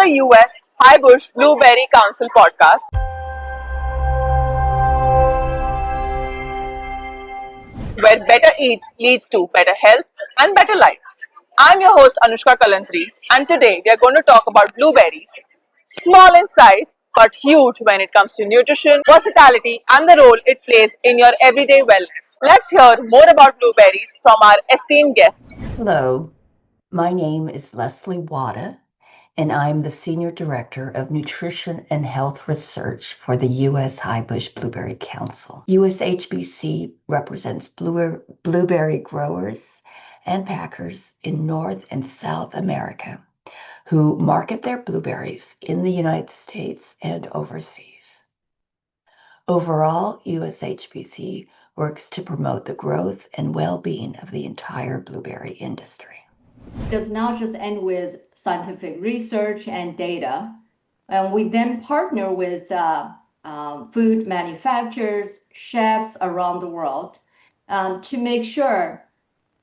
the US Highbush Blueberry Council podcast, where better eats leads to better health and better life. I'm your host Anushka Kalantri, and today we are going to talk about blueberries. Small in size, but huge when it comes to nutrition, versatility, and the role it plays in your everyday wellness. Let's hear more about blueberries from our esteemed guests. Hello, my name is Leslie Wada, and I'm the Senior Director of Nutrition and Health Research for the U.S. Highbush Blueberry Council. USHBC represents blueberry growers and packers in North and South America who market their blueberries in the United States and overseas. Overall, USHBC works to promote the growth and well-being of the entire blueberry industry. It does not just end with scientific research and data. And we then partner with food manufacturers, chefs around the world to make sure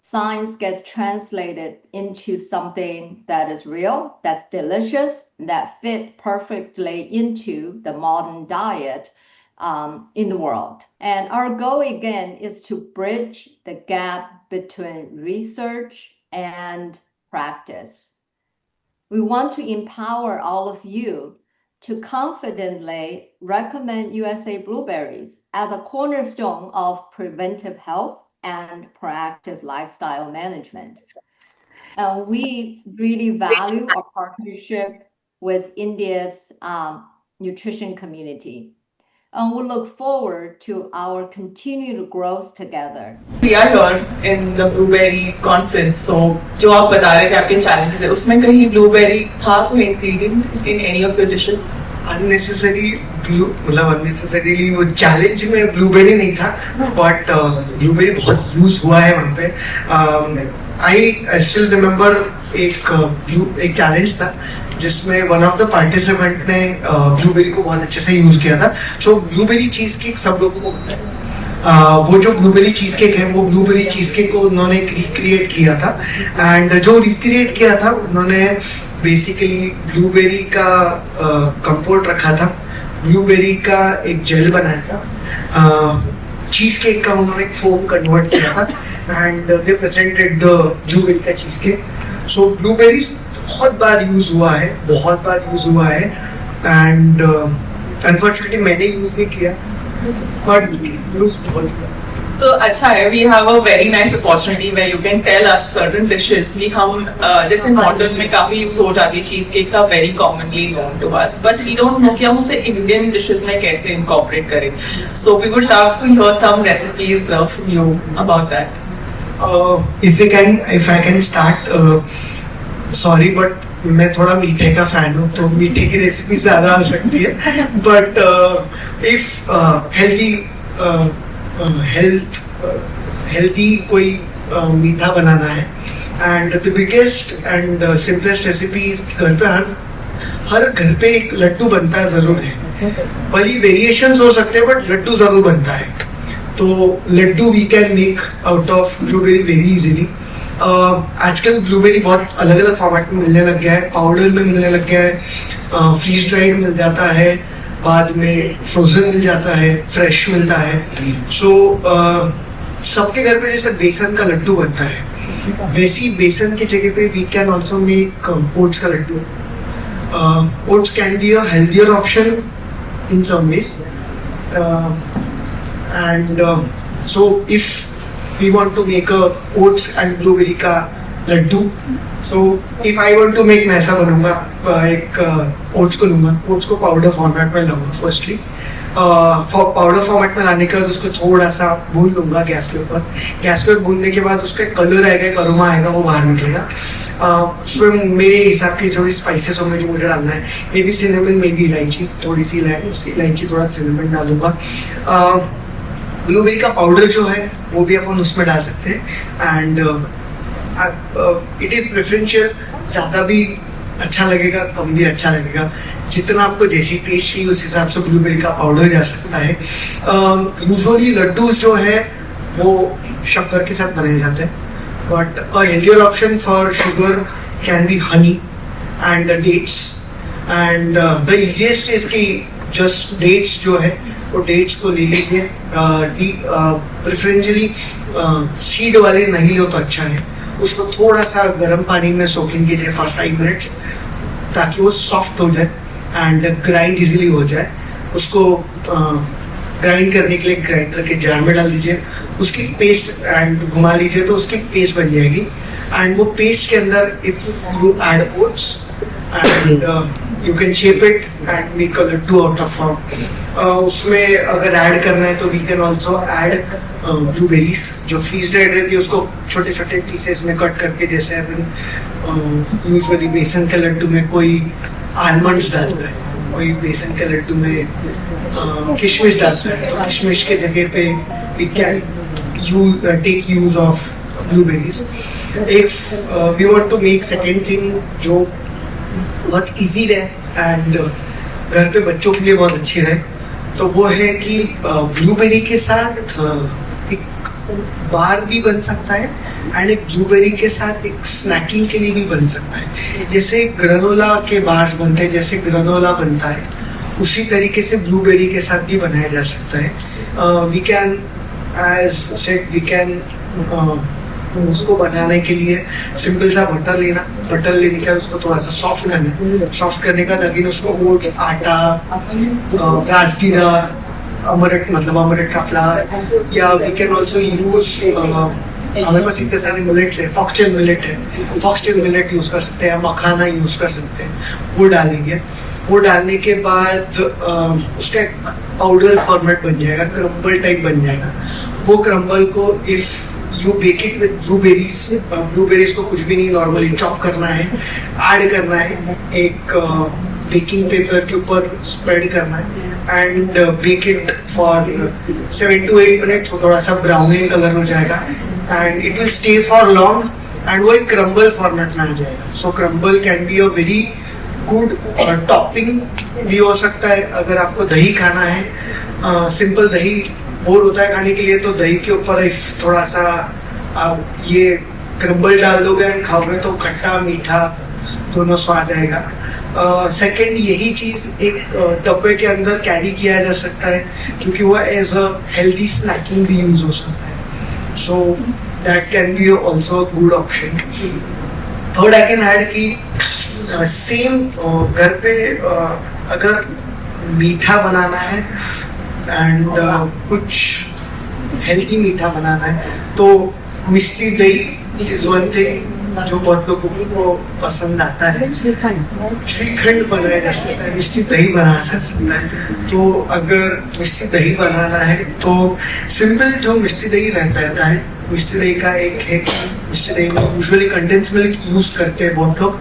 science gets translated into something that is real, that's delicious, that fit perfectly into the modern diet in the world. And our goal again is to bridge the gap between research and practice. We want to empower all of you to confidently recommend USA blueberries as a cornerstone of preventive health and proactive lifestyle management. We really value our partnership with India's nutrition community. And we look forward to our continued growth together. We are here in the blueberry conference, so जो आप बता रहे थे आपके challenges है, उसमें कहीं blueberry था कोई ingredient in any of your dishes? Unnecessarily वो चैलेंज में ब्लूबेरी नहीं था, बट ब्लूबेरी बहुत यूज हुआ है वहाँ पे. आई स्टिल रिमेम्बर एक चैलेंज था जिसमें वन ऑफ द पार्टिसिपेंट ने ब्लूबेरी को बहुत अच्छे से यूज किया था. सो ब्लूबेरी चीज केक सब लोगों को पता है. वो जो ब्लूबेरी चीज केक है वो ब्लूबेरी चीज केक को उन्होंने रिक्रिएट किया था, एंड जो रिक्रिएट किया था उन्होंने बेसिकली ब्लूबेरी का कंपोट रखा था, ब्लूबेरी का एक जेल बनाया था, चीज केक का उन्होंने एक फोम कन्वर्ट किया था, and they presented the blueberry का चीज केक. सो ब्लूबेरी बहुत बार यूज हुआ है, एंड अनफॉर्चुनेटली मैंने यूज नहीं किया, बट यूज बहुत किया. So अच्छा है, we have a very nice opportunity where you can tell us certain dishes. कि हम जैसे मॉडर्न में काफी यूज हो जाती है, cheese cakes are very commonly known to us, but we don't know कि हम उसे इंडियन डिशेस में कैसे इनकॉर्पोरेट करें. So we would love to hear some recipes from you about that. If I can start, sorry but मैं थोड़ा मीठे का फैन हूँ, तो मीठे की रेसिपी ज्यादा आ सकती है, बट इफ हेल्दी कोई मीठा बनाना है, and the biggest and simplest recipe घर पे हर घर पे एक लड्डू बनता है जरूर है. भले वेरिएशंस हो सकते हैं बट लड्डू जरूर बनता है. तो laddu we can make out of blueberry very easily. आजकल ब्लूबेरी बहुत अलग अलग फॉर्मेट में मिलने लग गया है, पाउडर में मिलने लग गया है, फ्रीज ड्राइड मिल जाता है, बाद में फ्रोजन मिल जाता है, फ्रेश मिलता है. सो सबके घर पे जैसे बेसन का लड्डू बनता है, वैसी बेसन की जगह पे we can also make oats का laddoo. Oats can be a healthier option in some ways, and so if we want to make a oats and blueberry का Laddu, so if I want to make, मैं ऐसा बनूंगा, एक oats को लूंगा, oats को powder format में लाऊंगा. फर्स्टली पाउडर फॉर्मेट में लाने के बाद उसको थोड़ा सा भून लूंगा गैस के ऊपर भूनने के बाद उसका कलर आएगा, एक अरोमा आएगा, वो बाहर निकलेगा. उसमें मेरे हिसाब के जो भी स्पाइसेस होंगे जो मुझे डालना है, may be cinnamon, may be इलायची, थोड़ी सी इलायची, थोड़ा सिनेमन डालूंगा. ब्लूबेरी का पाउडर जो है वो भी अपन उसमें डाल सकते हैं, एंड इट इज प्रेफरेंशियल. ज़्यादा भी अच्छा लगेगा, कम भी अच्छा लगेगा, जितना आपको जैसी टेस्ट चाहिए उस हिसाब से ब्लूबेरी का पाउडर जा सकता है. यूजुअली लड्डू जो है वो शक्कर के साथ बनाए जाते हैं, but a healthier option for sugar can be honey and dates. And the easiest is कि जस्ट डेट्स जो है वो डेट्स को ले लीजिए, प्रेफरेंशियली सीड वाले नहीं लो तो अच्छा है। उसको थोड़ा सा गर्म पानी में सोकिंग कीजिए फॉर 5 मिनट्स ताकि वो सॉफ्ट हो जाए एंड ग्राइंड इजीली हो जाए। उसको ग्राइंड करने के लिए ग्राइंडर के जार में डाल दीजिए, उसकी पेस्ट एंड घुमा लीजिए तो उसकी पेस्ट बन जाएगी। एंड वो पेस्ट के अंदर if you add oats and you can shape it and make a laddu out of form. उसमें अगर ऐड करना है तो we can also add blueberries जो फ्रीज ड्राइड रहती है, उसको छोटे छोटे पीसेस में कट करके, जैसे अपन यूजुअली बेसन के लड्डू में कोई आलमंड्स डालता है, कोई बेसन के लड्डू में किशमिश डालता है, तो किशमिश के जगह पे we can take use of blueberries. If we want to make second thing जो बहुत इजी रहे एंड घर पे बच्चों के लिए बहुत अच्छी रहे, तो वो है कि ब्लूबेरी के साथ एक बार भी बन सकता है एंड एक ब्लूबेरी के साथ एक स्नैकिंग के लिए भी बन सकता है। जैसे ग्रेनोला के बार्स बनते हैं, जैसे ग्रेनोला बनता है, उसी तरीके से ब्लूबेरी के साथ भी बनाया जा सकता है। We can as said we can उसको बनाने के लिए सिंपल सा बटर लेने का उसको थोड़ा सा सॉफ्ट करने का, ताकि उसको ओट्स, आटा, राजगीरा, अमरट मतलब अमरट का फ्लावर, या वी कैन ऑल्सो यूज हमारे पास इतने सारे मिलेट्स है, फॉक्सटेल मिलेट यूज कर सकते हैं, मखाना यूज कर सकते हैं, वो डालेंगे। वो डालने के बाद उसका पाउडर फॉर्मेट बन जाएगा, क्रम्बल टाइप बन जाएगा। वो क्रम्बल को if you bake it with blueberries को कुछ भी नहीं, नॉर्मली चॉप करना है, ऐड करना है, एक बेकिंग पेपर के ऊपर स्प्रेड करना है and bake it for 7 to 8 minutes. वो थोड़ा सा ब्राउनिंग कलर हो जाएगा and it will stay for long and वो एक क्रम्बल फॉर्मेट में आ जाएगा। So crumble can be a very good topping भी हो सकता है। अगर आपको दही खाना है, सिंपल दही बोर होता है खाने के लिए, तो दही के ऊपर इफ थोड़ा सा आप ये क्रम्बल डाल दोगे एंड खाओगे तो खट्टा मीठा दोनों स्वाद आएगा। सेकंड, यही चीज एक डब्बे के अंदर कैरी किया जा सकता है क्योंकि वो एज अ हेल्दी स्नैकिंग भी यूज हो सकता है। So that can be also good option. Third, I can add कि सेम घर पे अगर मीठा बनाना है एंड कुछ हेल्दी मीठा बनाना है तो मिष्टी दही इज वन थिंग जो बहुत लोगों को पसंद आता है। श्रीखंड बनाया जा सकता है, मिष्टी दही बनाया जा सकता है। तो अगर मिष्टी दही बनाना है तो सिंपल जो मिष्टी दही रहता है, मिष्टी दही का एक है कि मिष्टी दही में यूजुअली कंडेंस मिल्क यूज करते हैं बहुत लोग,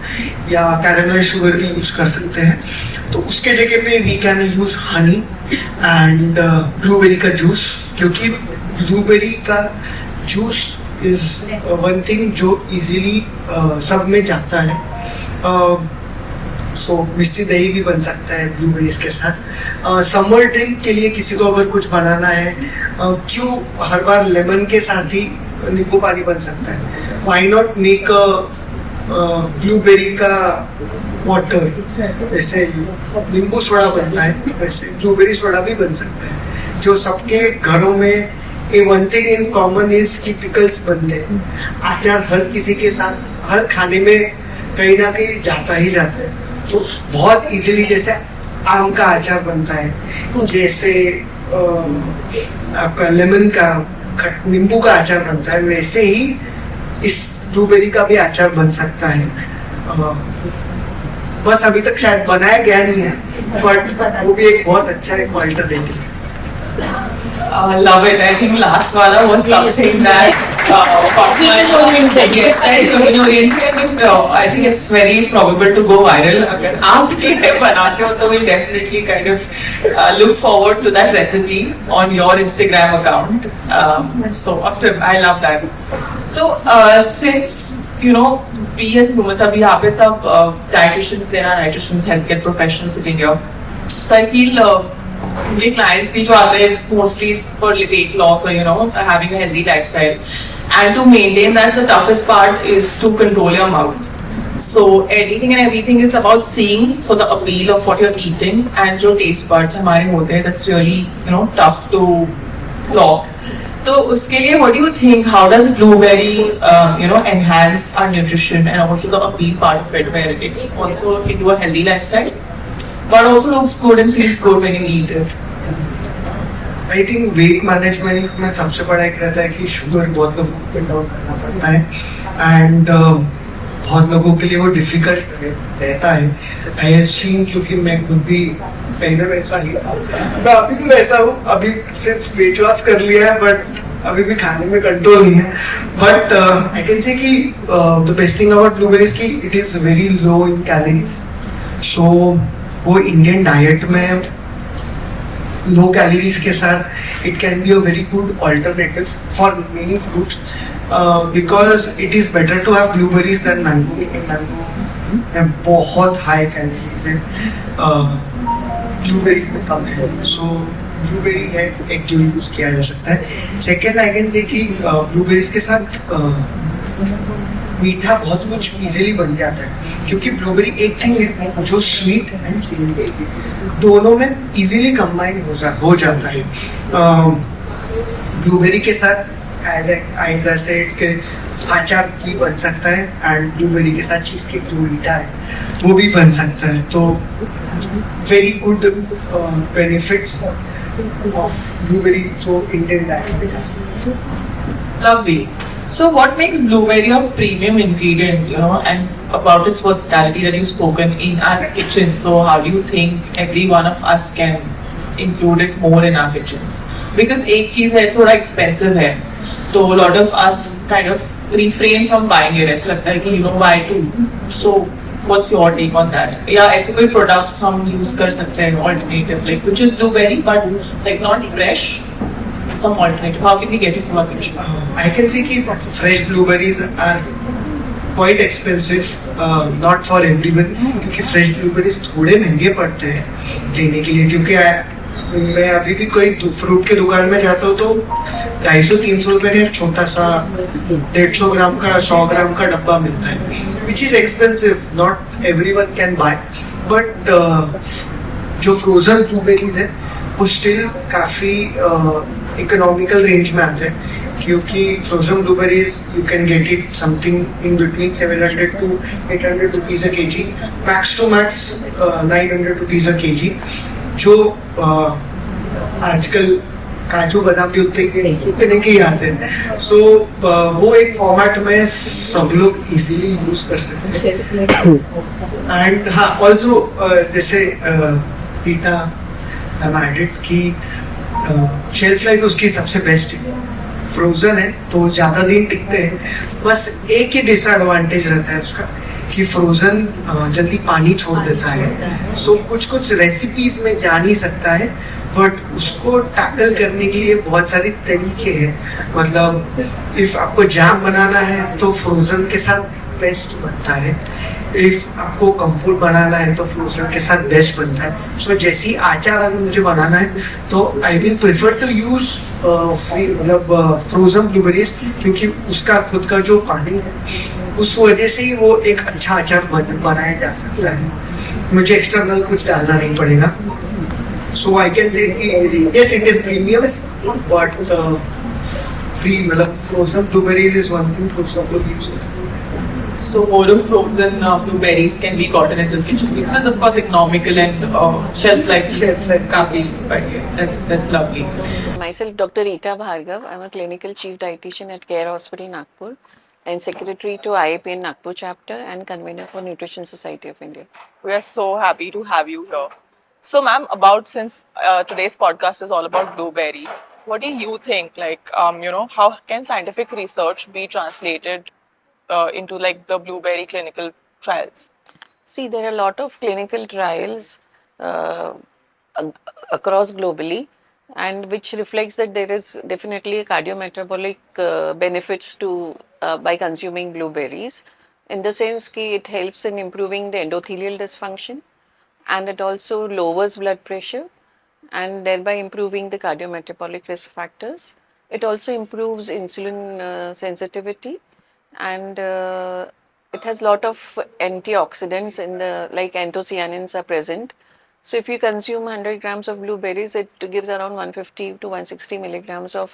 या कैरामलाइज शुगर भी यूज कर सकते हैं। तो उसके जगह पे we can use honey and blueberry का जूस, क्योंकि ब्लूबेरी का जूस इज वन थिंग जो इजीली सब में जाता है। सो मिष्टी दही भी बन सकता है ब्लूबेरीज के साथ। समर ड्रिंक के लिए किसी को अगर कुछ बनाना है, क्यों हर बार लेमन के साथ ही नींबू पानी बन सकता है, व्हाई नॉट मेक ब्लूबेरी का वाटर, जैसे नींबू सोडा बनता है वैसे ब्लूबेरी सोडा भी बन सकता है। जो सबके घरों में a one thing in common is कि पिकल्स बनते हैं। अचार हर किसी के साथ हर खाने में कहीं ना कहीं जाता ही जाता है। तो बहुत इजीली जैसे आम का अचार बनता है, जैसे आपका लेमन का नींबू का अचार बनता है, वैसे ही इस ब्लूबेरी का भी अचार बन सकता है। बस अभी तक शायद बनाया गया नहीं है, बट वो भी एक बहुत अच्छा एक अल्टरनेटिव है। Love it. I think last wala was something that yes, I think it's very probable to go viral. अगर आप ये बनाते हो तो we'll definitely kind of look forward to that recipe on your Instagram account. So awesome. I love that. So since you know we as humans अभी यहाँ पे सब dietitians, there are dietitians, healthcare professionals sitting here. So I feel ये clients भी जो आते हैं mostly for weight loss or you know having a healthy lifestyle, and to maintain that's the toughest part is to control your mouth. So anything and everything is about seeing, so the appeal of what you're eating and जो taste buds हमारे होते हैं, that's really tough to clock. तो उसके लिए what do you think? How does blueberry enhance our nutrition and also the appeal part of it, where it's also into a healthy lifestyle, but also looks good and feels good when you eat it. I think weight management में सबसे बड़ा एक रहता है कि sugar बहुत लोगों को कंट्रोल करना पड़ता है एंड बहुत लोगों के लिए वो डिफिकल्ट रहता है. आई हैव सीन, क्योंकि मैं खुद भी पहले वैसा ही था, मैं अभी भी वैसा हूँ. अभी सिर्फ वेट लॉस कर लिया है बट अभी भी खाने में कंट्रोल नहीं है. बट आई कैन से कि the best thing about blueberries की it is very low in calories. So वो इंडियन डाइट में लो कैलोरीज के साथ it can be a very good alternative for many fruits, because it is better to have blueberries than mango. Mango बहुत high calories है, blueberries में कम है. सो blueberry है एक जो यूज किया जा सकता है. सेकेंड आई कैन से कि ब्लूबेरीज के साथ मीठा बहुत कुछ इजीली बन जाता है, क्योंकि ब्लूबेरी एक थिंग है जो स्वीट एंड चीज़ी दोनों में इजीली कंबाइन हो जाता है. ब्लूबेरी के साथ एज आई सेड के अचार भी बन सकता है एंड ब्लूबेरी के साथ चीज केक जो मीठा है वो भी बन सकता है. तो very good benefits of blueberry जो इंडियन डाइट में. Lovely. So what makes blueberry a premium ingredient, and about its versatility that you've spoken in our kitchen? So how do you think every one of us can include it more in our kitchens? Because एक चीज है थोड़ा expensive है, तो a lot of us kind of refrain from buying it. ऐसा लगता है कि why to? So what's your take on that? या ऐसे कोई products हम use कर सकते हैं alternative, like which is blueberry but like not fresh, some alternative. How can we get it to our kitchen? I can say कि fresh blueberries are quite expensive, not for everyone, क्योंकि fresh blueberries थोड़े महंगे पड़ते हैं लेने के लिए. क्योंकि मैं अभी भी कोई फ्रूट के दुकान में जाता हूँ तो 250-300 रुपए का छोटा सा 150 ग्राम का 100 ग्राम का डब्बा मिलता है, which is expensive. Not everyone can buy, but जो फ्रोजन ब्लूबेरीज है वो स्टिल काफी इकोनॉमिकल रेंज में आते हैं, क्योंकि frozen blueberries you can get it something in between 700 to 800 rupees a kg, max to max 900 rupees a kg. जो आजकल काजू बादाम भी उतने के ही आते हैं. सो वो एक फॉर्मेट में सब लोग इजीली यूज कर सकते हैं. एंड हाँ, ऑल्सो जैसे पीटा की शेल्फ लाइफ उसकी सबसे बेस्ट है. फ्रोजन है तो ज्यादा दिन टिकते हैं. बस एक ही डिसएडवांटेज रहता है उसका कि फ्रोजन जल्दी पानी छोड़ देता है. सो कुछ रेसिपीज में जा नहीं सकता है, बट उसको टैकल करने के लिए बहुत सारे तरीके हैं. मतलब इफ आपको जैम बनाना है तो फ्रोजन के साथ बेस्ट बनता है. इफ आपको कंपोट बनाना है तो फ्रोजन के साथ बेस्ट बनता है. सो जैसे ही अचार अगर मुझे बनाना है तो I will prefer to use मतलब फ्रोजन ब्लूबेरीज, क्योंकि उसका खुद का जो पानी है उस वजह से ही वो एक अच्छा अचार बनाया जा सकता है. मुझे एक्सटर्नल कुछ डालना नहीं पड़ेगा. So I can say yes it is premium, but free मतलब frozen blueberries is one thing which some people use. So more of frozen blueberries can be gotten into the kitchen because of course economical and shelf life काफी but yeah, that's lovely. Myself, Dr. Rita Bhargav. I'm a clinical chief dietitian at Care Hospital, Nagpur, and secretary to IAPN Nagpur chapter and convener for Nutrition Society of India. We are so happy to have you here. So ma'am, about since today's podcast is all about blueberries, what do you think, like how can scientific research be translated into like the blueberry clinical trials? See, there are a lot of clinical trials across globally, and which reflects that there is definitely a cardiometabolic benefits to by consuming blueberries, in the sense that it helps in improving the endothelial dysfunction, and it also lowers blood pressure and thereby improving the cardiometabolic risk factors. It also improves insulin sensitivity, and it has lot of antioxidants in the, like anthocyanins are present. So if you consume 100 grams of blueberries, it gives around 150 to 160 milligrams of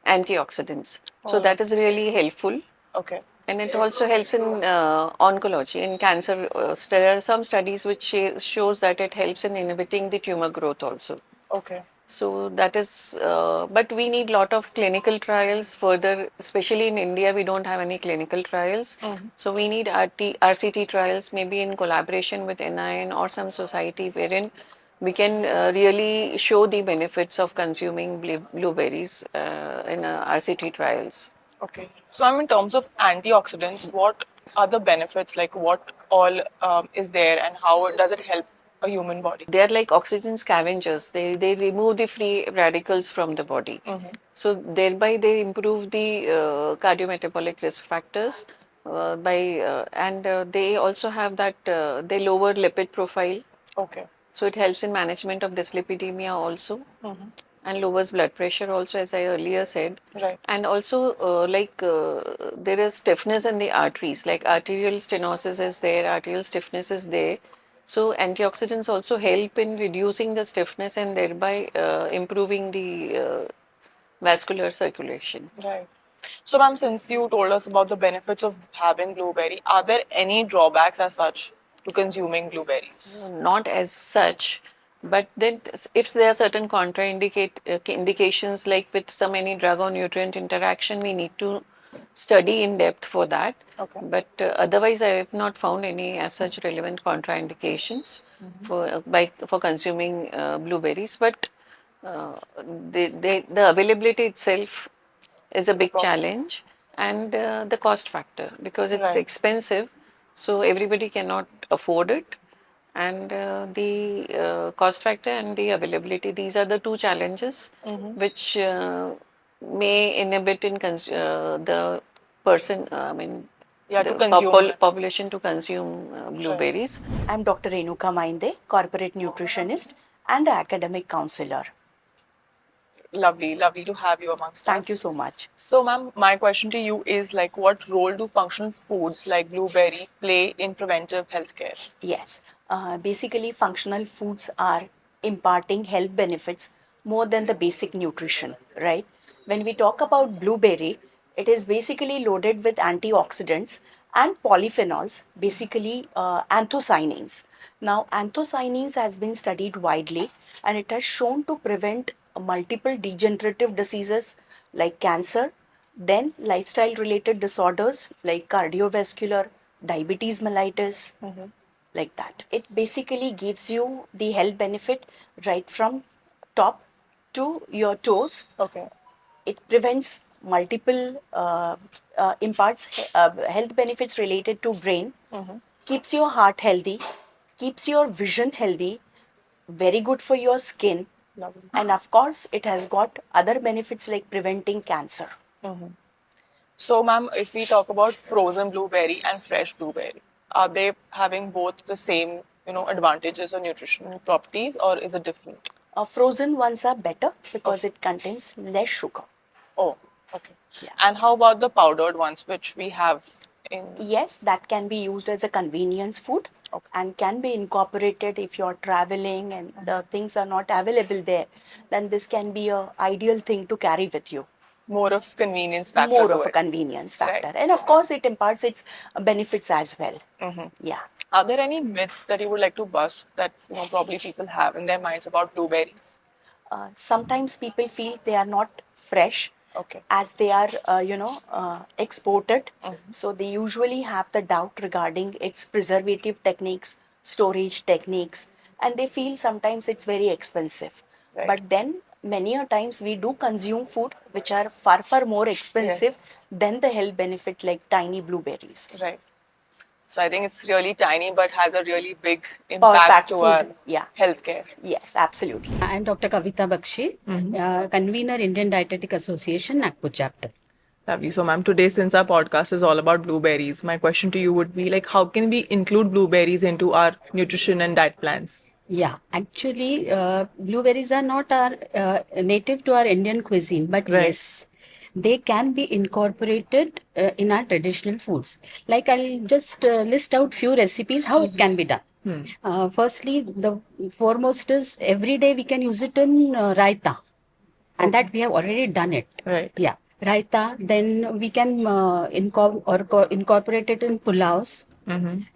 antioxidants. So that is really helpful. Okay. And it also helps in oncology, in cancer. There are some studies which shows that it helps in inhibiting the tumor growth also. Okay. So that is, but we need lot of clinical trials further, especially in India, we don't have any clinical trials. So we need RCT trials, maybe in collaboration with NIN or some society wherein we can really show the benefits of consuming blueberries in RCT trials. Okay. So, in terms of antioxidants, what are the benefits? Like, what all is there, and how does it help a human body? They are like oxygen scavengers. They remove the free radicals from the body. So thereby they improve the cardiometabolic risk factors and they also have that they lower lipid profile. Okay. So it helps in management of dyslipidemia also. And lowers blood pressure also, as I earlier said. Right. And also there is stiffness in the arteries, like arterial stenosis is there, arterial stiffness is there. So antioxidants also help in reducing the stiffness and thereby improving the vascular circulation. Right. So, ma'am, since you told us about the benefits of having blueberry, are there any drawbacks as such to consuming blueberries? Not as such, but then if there are certain indications, like with some any drug or nutrient interaction, we need to study in depth for that. Okay. But otherwise, I have not found any as such relevant contraindications for consuming blueberries. But the availability itself is a big challenge, and the cost factor, because it's Right. expensive, so everybody cannot afford it. And the cost factor and the availability, these are the two challenges which may inhibit in the person, Yeah, to the consume it. population to consume blueberries. I'm Dr. Renuka Mainde, corporate nutritionist and the academic counselor. Lovely, lovely to have you amongst us. Thank you so much. So, ma'am, my question to you is like, what role do functional foods like blueberry play in preventive healthcare? Yes, basically, functional foods are imparting health benefits more than the basic nutrition, right? When we talk about blueberry, it is basically loaded with antioxidants and polyphenols, basically anthocyanins. Now, anthocyanins has been studied widely and it has shown to prevent multiple degenerative diseases like cancer, then lifestyle related disorders like cardiovascular, diabetes mellitus, like that. It basically gives you the health benefit right from top to your toes. Okay. It prevents multiple imparts health benefits related to brain, keeps your heart healthy, keeps your vision healthy, very good for your skin, Lovely. and of course it has got other benefits like preventing cancer. So, ma'am, if we talk about frozen blueberry and fresh blueberry, are they having both the same, advantages or nutritional properties, or is it different? Frozen ones are better because it contains less sugar. Oh, okay. Yeah. And how about the powdered ones, which we have in? Yes, that can be used as a convenience food. Okay. And can be incorporated if you're traveling and the things are not available there, then this can be a ideal thing to carry with you. More of convenience factor. More to of a it. convenience factor. Right. And of course, it imparts its benefits as well. Yeah. Are there any myths that you would like to bust that probably people have in their minds about blueberries? Sometimes people feel they are not fresh. Okay. As they are, exported. So they usually have the doubt regarding its preservative techniques, storage techniques, and they feel sometimes it's very expensive. Right. But then many a times we do consume food which are far, far more expensive than the health benefit like tiny blueberries. Right. So I think it's really tiny but has a really big impact to our healthcare. Yes, absolutely. I'm Dr. Kavita Bakshi, convener Indian Dietetic Association, Nagpur chapter. Lovely. So, ma'am, today, since our podcast is all about blueberries, my question to you would be like, how can we include blueberries into our nutrition and diet plans? Yeah, actually, blueberries are not native to our Indian cuisine, but Right. yes, they can be incorporated in our traditional foods. Like I'll just list out few recipes how it can be done. Firstly, the foremost is every day we can use it in raita, and that we have already done it. Right. Yeah, raita. Then we can incorporate it in pulaus.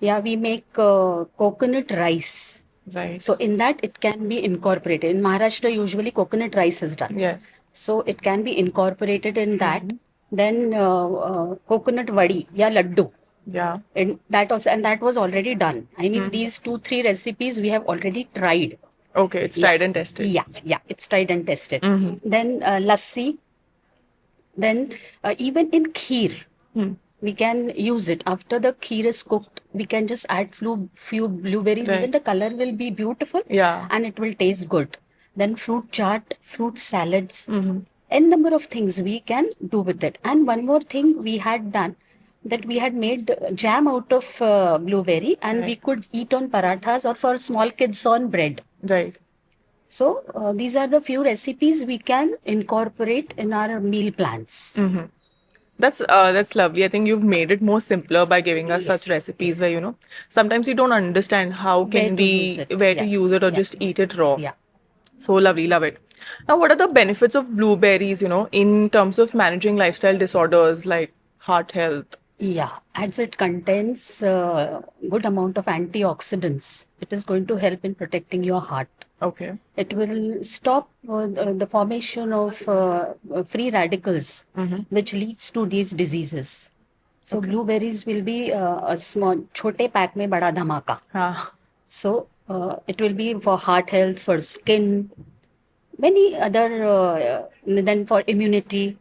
Yeah, we make coconut rice. Right. So in that it can be incorporated. In Maharashtra, usually coconut rice is done. Yes. So it can be incorporated in that. Then coconut vadi, yeah, laddu. Yeah. And that also, and that was already done. I mean, these 2-3 recipes we have already tried. Okay, it's tried and tested. Yeah, it's tried and tested. Then lassi. Then even in kheer, we can use it. After the kheer is cooked, we can just add few blueberries. Right. Even the color will be beautiful. Yeah. And it will taste good. Then fruit chaat, fruit salads, n number of things we can do with it. And one more thing we had done, that we had made jam out of blueberry, and we could eat on parathas or for small kids on bread. Right. So these are the few recipes we can incorporate in our meal plans. That's lovely. I think you've made it more simpler by giving us such recipes where, sometimes you don't understand how can where to use it or just eat it raw. Yeah. So lovely, love it. Now, what are the benefits of blueberries, in terms of managing lifestyle disorders like heart health? Yeah, as it contains good amount of antioxidants, it is going to help in protecting your heart. Okay. It will stop the formation of free radicals, which leads to these diseases. So blueberries will be a small, chote pack mein bada dhamaka. Ah. So it will be for heart health, for skin, many other, then for immunity,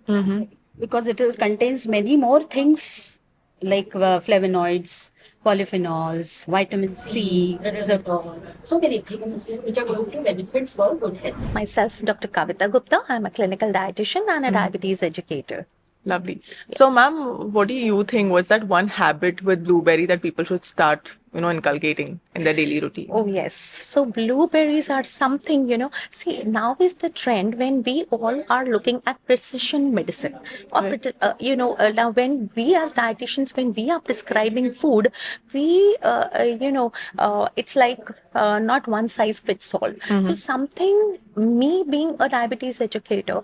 because it contains many more things like flavonoids, polyphenols, vitamin C, resveratrol, so many things which are going to benefit for good health. Myself, Dr. Kavita Gupta. I'm a clinical dietitian and a diabetes educator. Lovely. So, ma'am, what do you think? What's that one habit with blueberry that people should start, inculcating in their daily routine? Oh, yes. So blueberries are something, see, now is the trend when we all are looking at precision medicine. Or, now when we as dietitians, when we are prescribing food, we, it's like not one size fits all. So something, me being a diabetes educator,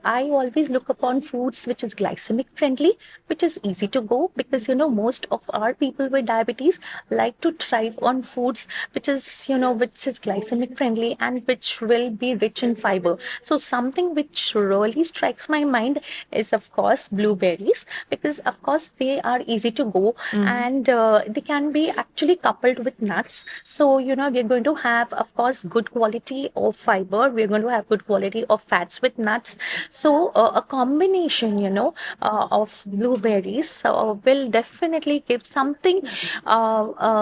I always look upon foods which is glycemic friendly, which is easy to go, because, most of our people with diabetes like to thrive on foods which is glycemic friendly and which will be rich in fiber. So something which really strikes my mind is, of course, blueberries, because of course they are easy to go and they can be actually coupled with nuts. So we're going to have, of course, good quality of fiber, we're going to have good quality of fats with nuts. So a combination of blueberries will definitely give something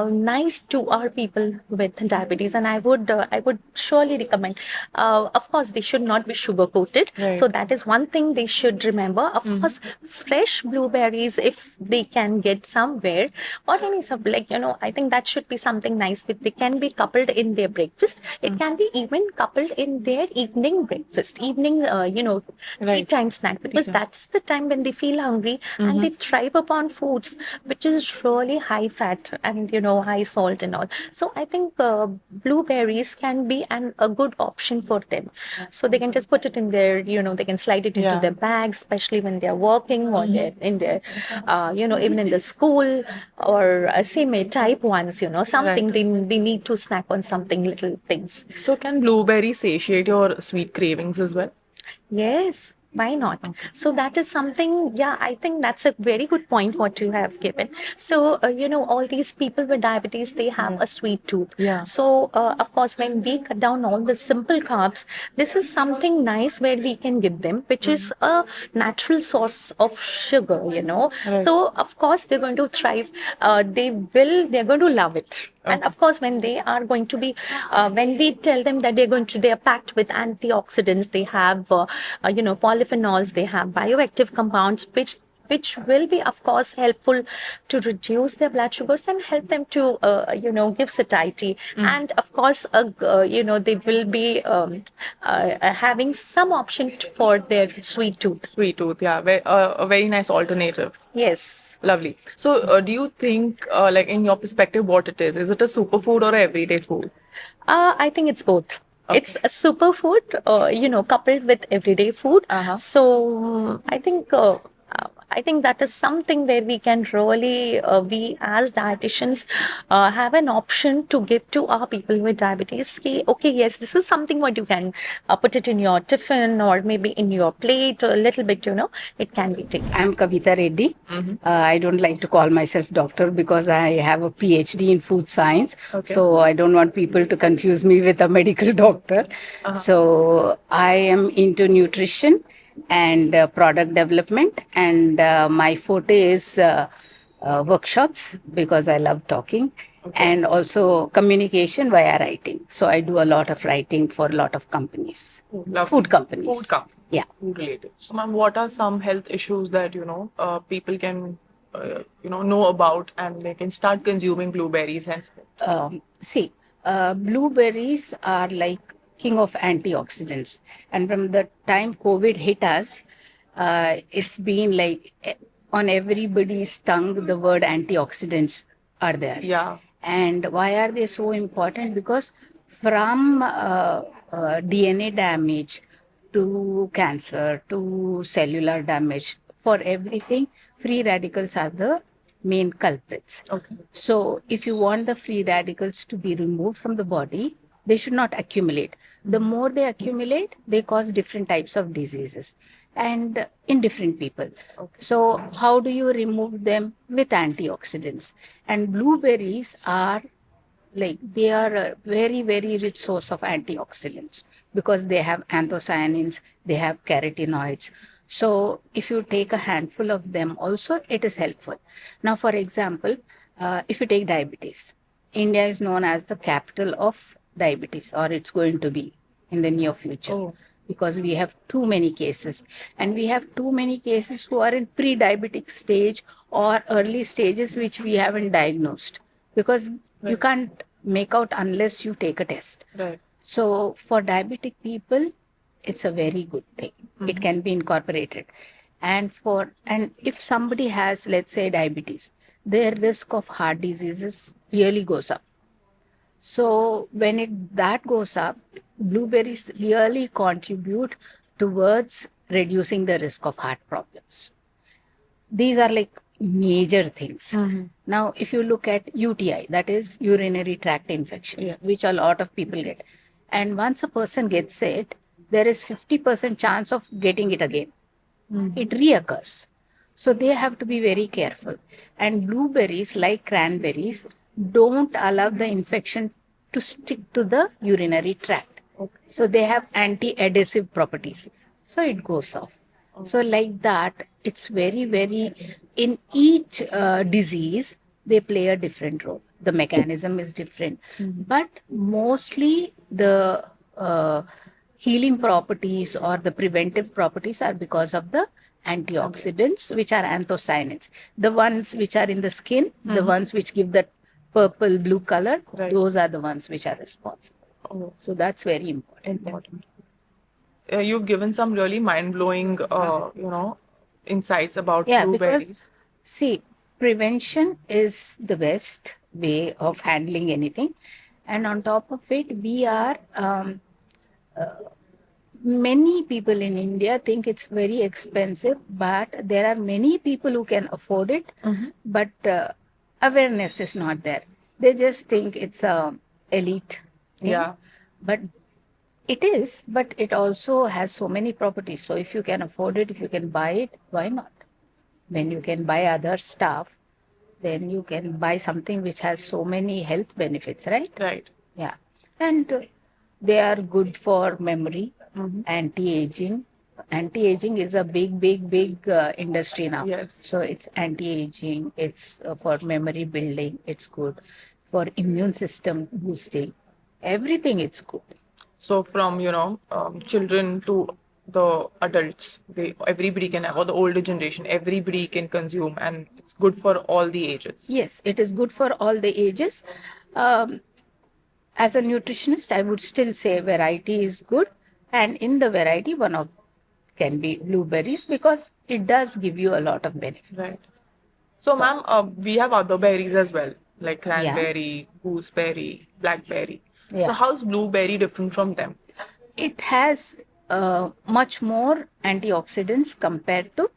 nice to our people with diabetes, and I would surely recommend. Of course, they should not be sugar coated. Right. So that is one thing they should remember. Of course, fresh blueberries, if they can get somewhere, or any sort, I think that should be something nice. They can be coupled in their breakfast. It can be even coupled in their evening breakfast, evening tea time snack, because that's the time when they feel hungry and they thrive upon foods which is really high fat and high salt and all. So I think blueberries can be a good option for them. So they can just put it in their, they can slide it into their bags, especially when they're working or they're in their, even in the school, or same type ones, something they need to snack on something, little things. So, can blueberry satiate your sweet cravings as well? Yes, why not? So that is something, I think that's a very good point what you have given. So, all these people with diabetes, they have a sweet tooth. Yeah. So, of course, when we cut down all the simple carbs, this is something nice where we can give them, which is a natural source of sugar, So, of course, they're going to thrive. They're going to love it. And of course, when they are going to be, when we tell them that they are packed with antioxidants, they have, polyphenols, they have bioactive compounds, which which will be, of course, helpful to reduce their blood sugars and help them to, give satiety. And of course, they will be having some option for their sweet tooth. Sweet tooth, yeah, a very nice alternative. Yes. Lovely. So, do you think, like in your perspective, what it is? Is it a superfood or a everyday food? I think it's both. Okay. It's a superfood, coupled with everyday food. Uh-huh. So I think that is something where we can really, we as dietitians, have an option to give to our people with diabetes. Ki, okay, yes, this is something what you can put it in your tiffin or maybe in your plate a little bit, it can be taken. I'm Kavita Reddy. I don't like to call myself doctor because I have a PhD in food science. Okay. So I don't want people to confuse me with a medical doctor. So I am into nutrition and product development, and my forte is workshops because I love talking, and also communication via writing. So I do a lot of writing for a lot of companies, Lovely. food companies. Food companies. Yeah. Food related. So, ma'am, what are some health issues that people can know about and they can start consuming blueberries and See, blueberries are like king of antioxidants, and from the time COVID hit us, it's been like on everybody's tongue the word antioxidants are there. Yeah. And why are they so important? Because from DNA damage to cancer to cellular damage, for everything, free radicals are the main culprits. Okay. So if you want the free radicals to be removed from the body, they should not accumulate. The more they accumulate, they cause different types of diseases and in different people. Okay. So how do you remove them? With antioxidants. And blueberries are they are a very, very rich source of antioxidants because they have anthocyanins, they have carotenoids. So if you take a handful of them also, it is helpful. Now, for example, if you take diabetes, India is known as the capital of diabetes, or it's going to be in the near future. Oh. Because we have too many cases, and we have too many cases who are in pre-diabetic stage or early stages which we haven't diagnosed, because you can't make out unless you take a test. Right. So for diabetic people, it's a very good thing. It can be incorporated. And if somebody has, let's say, diabetes, their risk of heart diseases really goes up. So when that goes up, blueberries really contribute towards reducing the risk of heart problems. These are like major things. Now, if you look at UTI, that is urinary tract infections, which a lot of people get. And once a person gets it, there is 50% chance of getting it again. It reoccurs. So they have to be very careful. And blueberries, like cranberries, don't allow the infection to stick to the urinary tract. Okay. So they have anti-adhesive properties. So it goes off. So like that, it's very, very, in each disease, they play a different role. The mechanism is different. But mostly the healing properties or the preventive properties are because of the antioxidants, which are anthocyanins. The ones which are in the skin, the ones which give that purple blue color, those are the ones which are responsible. Oh. So that's very important. You've given some really mind-blowing, insights about Yeah, blueberries. because see, prevention is the best way of handling anything. And on top of it, we are, many people in India think it's very expensive, but there are many people who can afford it, but awareness is not there. They just think it's a elite thing. Yeah. But it is, but it also has so many properties. So if you can afford it, if you can buy it, why not? When you can buy other stuff, then you can buy something which has so many health benefits, right? Right. Yeah. And they are good for memory, anti-aging. Anti-aging is a big industry now. Yes. So it's anti-aging, it's for memory building, it's good for immune system boosting. Everything it's good. So from, children to the adults, everybody can have, or the older generation, everybody can consume, and it's good for all the ages. Yes, it is good for all the ages. Um, as a nutritionist, I would still say variety is good, and in the variety, one of can be blueberries because it does give you a lot of benefits. Right. So, ma'am, we have other berries as well, like Yeah. cranberry, gooseberry, blackberry. So, Yeah. how's blueberry different from them? It has much more antioxidants compared to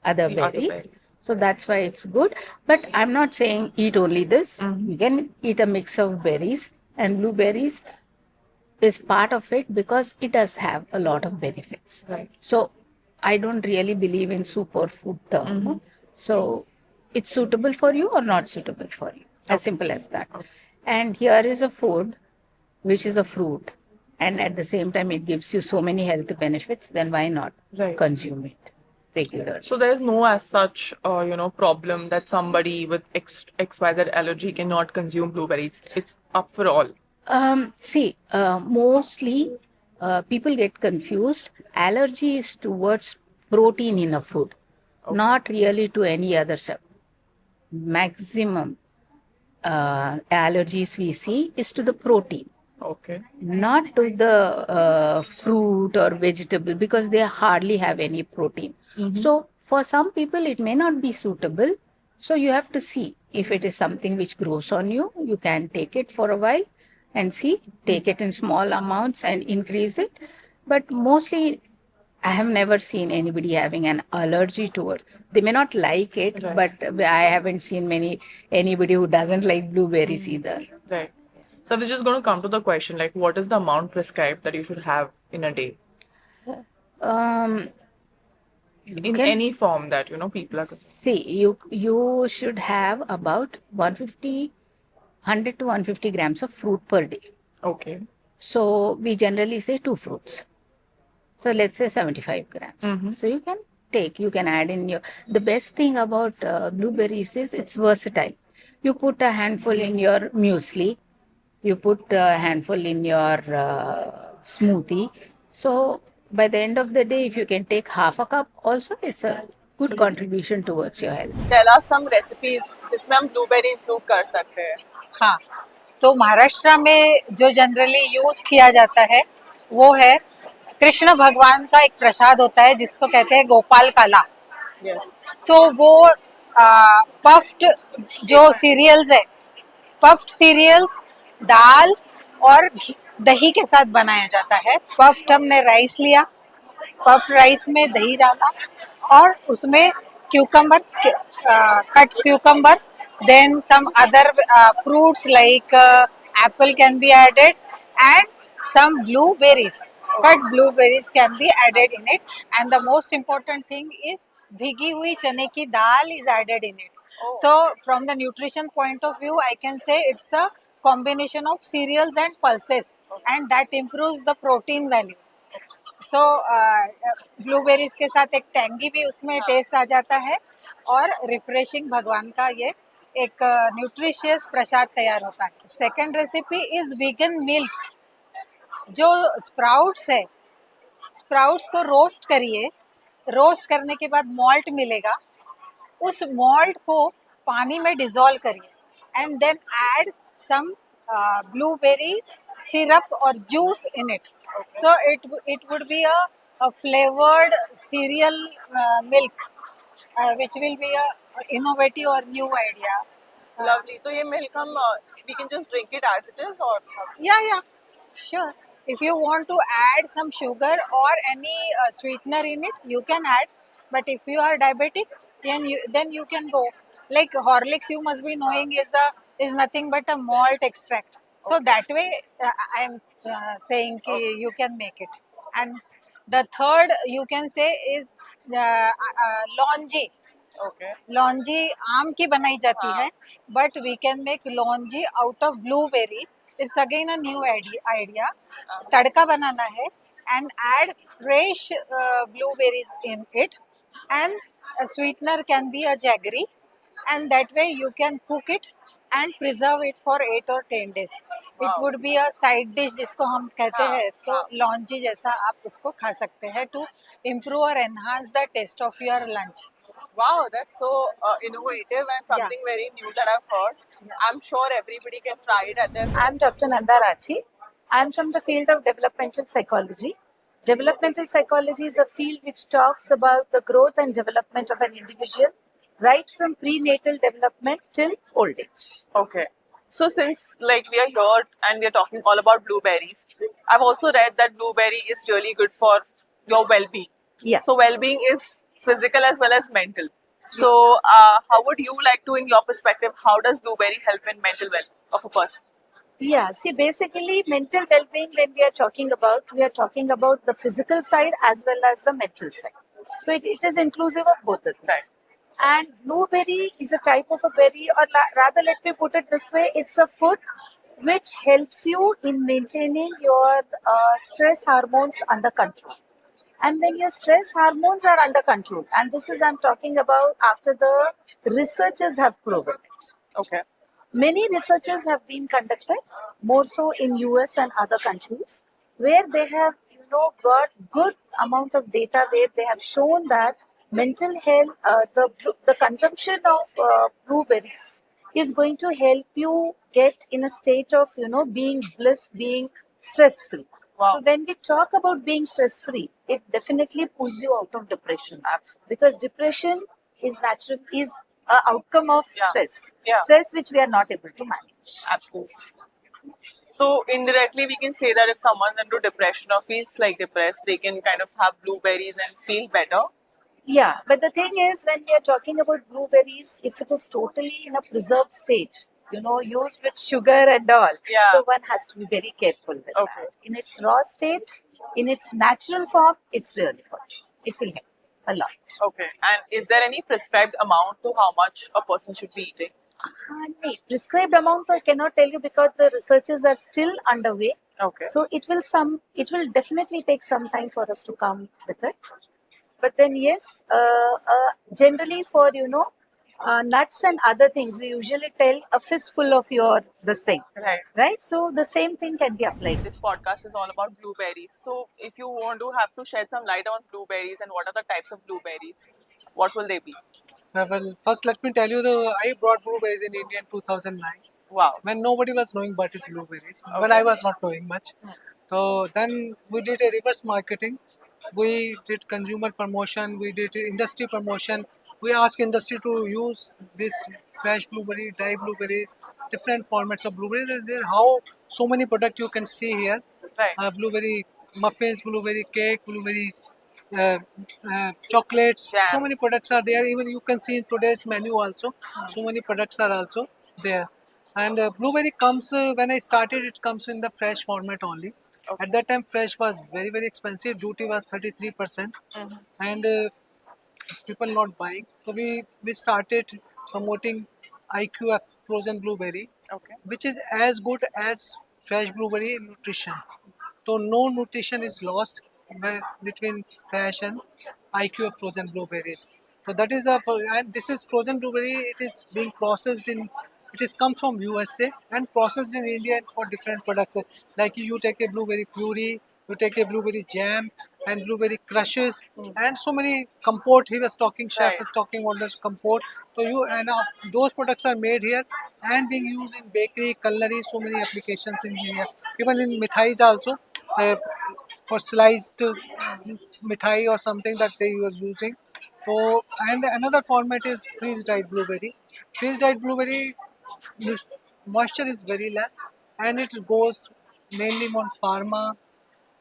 other The other berries. berries. So that's why it's good. But I'm not saying eat only this. Mhm. You can eat a mix of berries, and blueberries is part of it because it does have a lot of benefits. Right. So I don't really believe in superfood term. So it's suitable for you or not suitable for you. As simple as that. And here is a food which is a fruit, and at the same time it gives you so many health benefits, then why not Right. consume it regularly? So there's no as such, problem that somebody with XYZ allergy cannot consume blueberries. It's up for all. Mostly people get confused. Allergy is towards protein in a food, not really to any other stuff. Maximum allergies we see is to the protein, Okay. not to the fruit or vegetable because they hardly have any protein. So for some people it may not be suitable. So you have to see if it is something which grows on you, you can take it for a while and see, take it in small amounts and increase it. But mostly I have never seen anybody having an allergy towards. They may not like it, Right. but I haven't seen anybody who doesn't like blueberries either. Right. So we're just going to come to the question, like, what is the amount prescribed that you should have in a day? Um, In can- any form that, people are... See, you should have about 100 to 150 grams of fruit per day. Okay. So we generally say 2 fruits. So let's say 75 grams. So you can add in your. The best thing about blueberries is it's versatile. You put a handful in your muesli, you put a handful in your smoothie. So by the end of the day, if you can take half a cup, also it's a good contribution towards your health. Tell us some recipes जिसमें हम blueberry include कर सकते हैं. हाँ, तो महाराष्ट्र में जो generally use किया जाता है वो है कृष्ण भगवान का एक प्रसाद होता है जिसको कहते हैं गोपाल काला. Yes. तो वो पफ्ड जो सीरियल्स है, पफ्ड सीरियल्स दाल और दही के साथ बनाया जाता है. पफ्ड हमने राइस लिया, पफ्ड राइस में दही डाला और उसमें cucumber, cut cucumber, then some other fruits like apple can be added and some blueberries, cut blueberries can be added in it, and the most important thing is bhigi hui chane ki dal is added in it. So from the nutrition point of view I can say it's a combination of cereals and pulses, and that improves the protein value. So blueberries के साथ एक tangy भी उसमें test आ जाता है और refreshing भगवान का ये एक न्यूट्रिशियस प्रसाद तैयार होता है. Second recipe is vegan milk. जो स्प्राउट्स है, स्प्राउट्स को रोस्ट करिए, रोस्ट करने के बाद मॉल्ट मिलेगा, उस मॉल्ट को पानी में डिजोल्व करिए and then add some blueberry syrup or juice in it. So it would be a flavored cereal milk, which will be a innovative or new idea. Lovely. So ये milk हम we can just drink it as it is, or Yeah, sure. If you want to add some sugar or any sweetener in it, you can add. But if you are diabetic, then you can go. Like Horlicks, you must be knowing is nothing but a malt extract. So that way, I am saying ki you can make it. And the third you can say is longi. okay. Launji आम की बनाई जाती है, but we can make launji out of blueberry. It's again a new idea. Tadka बनाना है and add fresh blueberries in it, and a sweetener can be a jaggery, and that way you can cook it and preserve it for 8 or 10 days. It Wow. would be a side dish जिसको हम कहते हाँ, हैं, तो हाँ. लॉन्जी जैसा आप उसको खा सकते हैं to improve or enhance the taste of your lunch. Wow, that's so innovative and something very new that I've heard. I'm sure everybody can try it at their home. I'm Dr. Nanda Rathi. I'm from the field of developmental psychology. Developmental psychology is a field which talks about the growth and development of an individual right from prenatal development till old age. Okay. So since like we are here and we are talking all about blueberries, I've also read that blueberry is really good for your well-being. Yeah. So well-being is physical as well as mental. So how would you like to, in your perspective, how does blueberry help in mental well of a person? Yeah, see, basically, mental well being, when we are talking about the physical side as well as the mental side. So, it is inclusive of both the things. Right. And blueberry is a type of a berry, or rather, let me put it this way, it's a food which helps you in maintaining your stress hormones under control. And when your stress hormones are under control, and this is I'm talking about after the researchers have proven it. Okay. Many researchers have been conducted, more so in US and other countries, where they have got good amount of data where they have shown that mental health, the consumption of blueberries is going to help you get in a state of being bliss, being stress free. Wow. So when we talk about being stress free, it definitely pulls you out of depression. Absolutely. Because depression is an outcome of Yeah. stress. Yeah. Stress which we are not able to manage. Absolutely. So indirectly, we can say that if someone's into depression or feels like depressed, they can kind of have blueberries and feel better. Yeah, but the thing is, when we are talking about blueberries, if it is totally in a preserved state, used with sugar and all, Yeah. so one has to be very careful with Okay. that. In its raw state, in its natural form, it's really good. It will help a lot. Okay. And is there any prescribed amount to how much a person should be eating? No, prescribed amount I cannot tell you because the researches are still underway. Okay. So it will definitely take some time for us to come with it. But then yes, generally for nuts and other things, we usually tell a fistful of this thing, Right. right? So the same thing can be applied. This podcast is all about blueberries. So if you want to have to shed some light on blueberries and what are the types of blueberries, what will they be? Well, first let me tell you, I brought blueberries in India in 2009 Wow. when nobody was knowing what is blueberries. But I was not knowing much. So then we did a reverse marketing. We did consumer promotion. We did industry promotion. We asked industry to use this fresh blueberry, dry blueberries, different formats of blueberries. There how so many products you can see here. Right. Blueberry muffins, blueberry cake, blueberry chocolates. So Jams. many products are there. Even you can see in today's menu also. So many products are also there. And blueberry comes when I started. It comes in the fresh format only. Okay. At that time, fresh was very very expensive. Duty was 33%, and people not buying. So we started promoting IQF frozen blueberry, Okay. which is as good as fresh blueberry in nutrition. So no nutrition is lost between fresh and IQF frozen blueberries. So that is and this is frozen blueberry. It is being processed in. It is come from USA and processed in India for different products. Like you take a blueberry puree, you take a blueberry jam and blueberry crushes and so many compote. He was talking, chef Right. is talking about this compote. So those products are made here and being used in bakery, culinary, so many applications in here. Even in mithais also. For sliced mithai or something that they were using. So and another format is freeze dried blueberry. Freeze dried blueberry moisture is very less and it goes mainly on pharma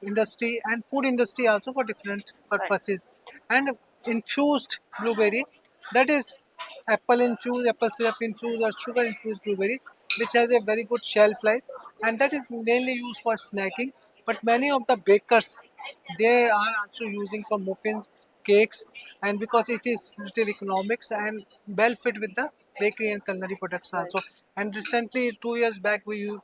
industry and food industry also for different purposes. And infused blueberry, that is apple syrup infused or sugar infused blueberry, which has a very good shelf life and that is mainly used for snacking. But many of the bakers, they are also using for muffins, cakes, and because it is little economics and well fit with the bakery and culinary products also. And recently, 2 years back, we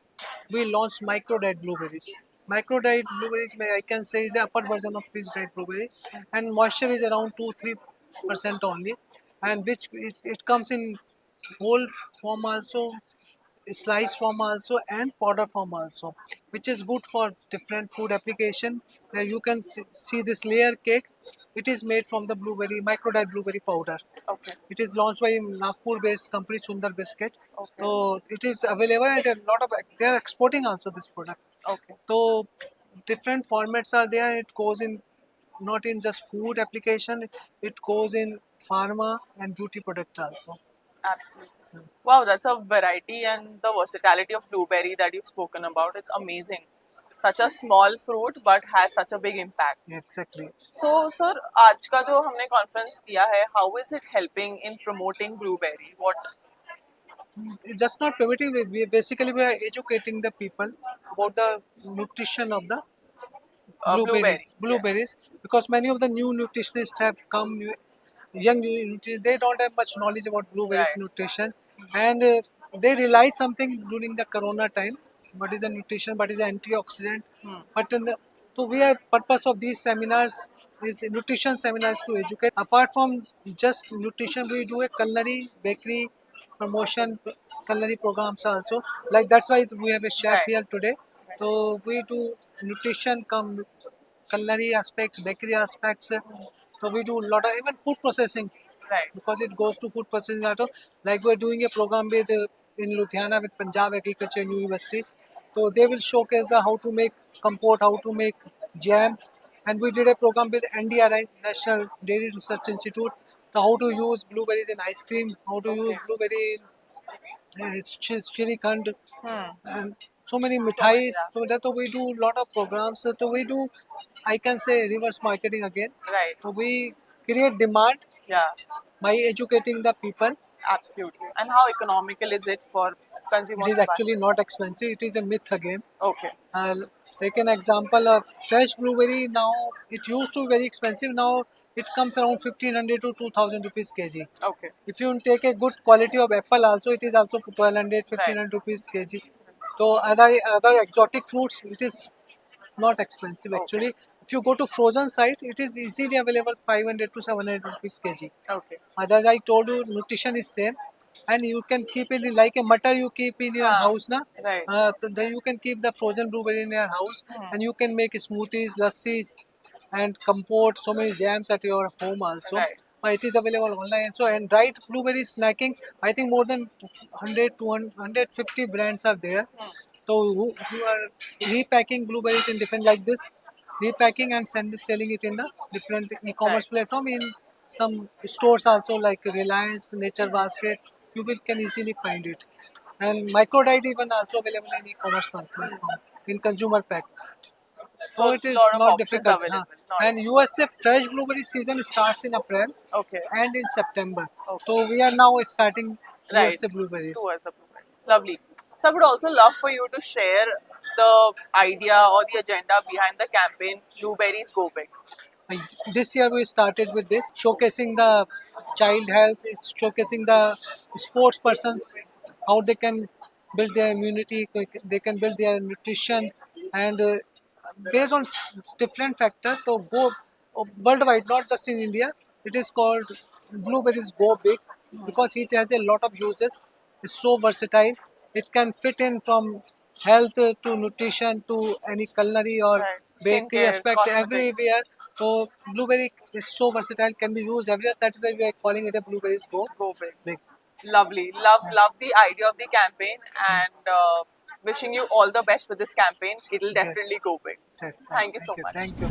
launched micro dried blueberries. Micro dried blueberries, I can say, is the upper version of freeze dried blueberry, and moisture is around 2-3% only, and which it comes in whole form also, slice form also and powder form also, which is good for different food application. You can see this layer cake. It is made from the blueberry, microdye blueberry powder. Okay. It is launched by Nagpur-based company Sundar Biscuit. Okay. So it is available and a lot of they are exporting also this product. Okay. So different formats are there. It goes in not in just food application. It goes in pharma and beauty product also. Absolutely. Wow, that's a variety and the versatility of blueberry that you've spoken about. It's amazing. Such a small fruit but has such a big impact. Exactly. So, sir, आज का जो हमने conference किया है, how is it helping in promoting blueberry? What? It's just not permitting. We are educating the people about the nutrition of the blueberries, because many of the new nutritionists have come, young they don't have much knowledge about blueberries Right. nutrition, and they realize something during the corona time. What is the nutrition? What is the antioxidant? But so we are purpose of these seminars is nutrition seminars to educate. Apart from just nutrition, we do a culinary bakery promotion culinary programs also. Like that's why we have a chef Right. here today. So we do nutrition, come culinary aspects, bakery aspects. So we do a lot of even food processing Right. because it goes to food processing also. Like we're doing a program with in Ludhiana with Punjab Agriculture University. So they will showcase the how to make compote, how to make jam, and we did a program with NDRI National Dairy Research Institute. So how to use blueberries in ice cream, how to use blueberry in Shrikhand, and so many mithais. So that we do lot of programs. So we do, I can say, reverse marketing again. Right. So we create demand Yeah. by educating the people. Absolutely. And how economical is it for consumers? It is to buy? actually not expensive. It is a myth again. Okay. I'll take an example of fresh blueberry. Now it used to be very expensive. Now it comes around 1500 to 2000 rupees kg. Okay. If you take a good quality of apple also, it is also 1200, 1500 rupees kg. So other exotic fruits, it is not expensive actually. If you go to frozen side, it is easily available 500 to 700 rupees kg. Okay. As I told you, nutrition is same, and you can keep it in, like a mutter you keep in your house, na. Right. Then you can keep the frozen blueberry in your house, and you can make smoothies, lassis, and compote. So many jams at your home also. Right. It is available online. So and dried blueberry snacking, I think more than 100 to 150 brands are there. So who are repacking blueberries in different like this, repacking and selling it in the different e-commerce platform in some stores also like Reliance, Nature Basket. You will can easily find it, and microdite even also available in e-commerce platform in consumer pack. So it is lot of not options difficult. available. And USA fresh blueberry season starts in April Okay. and in September. So we are now starting Right. USA blueberries. Towards the blueberries. Lovely. So I would also love for you to share the idea or the agenda behind the campaign Blueberries Go Big. This year we started with this, showcasing the child health, showcasing the sports persons, how they can build their immunity, they can build their nutrition, and based on different factors to go worldwide, not just in India. It is called Blueberries Go Big because it has a lot of uses. It's so versatile. It can fit in from health to nutrition to any culinary or Right. bakery Skincare, aspect cosmetics. everywhere. So blueberry is so versatile, can be used everywhere. That is why we are calling it a Blueberries Go Big. Big. Lovely. Love the idea of the campaign and wishing you all the best with this campaign. It'll definitely go big. That's Thank you so right. much. Thank you.